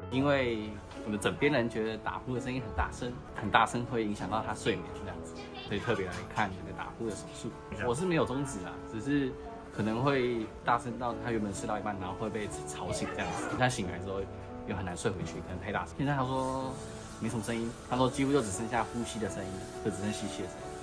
因为我的枕边人觉得打呼的声音很大声会影响到他睡眠这样子，所以特别来看这个打呼的手术。我是没有终止啊，只是可能会大声到他原本睡到一半，然后会被吵醒这样子。他醒来之后又很难睡回去，可能太大声。现在他说没什么声音，他说几乎就只剩下呼吸的声音，就只剩吸气的声音。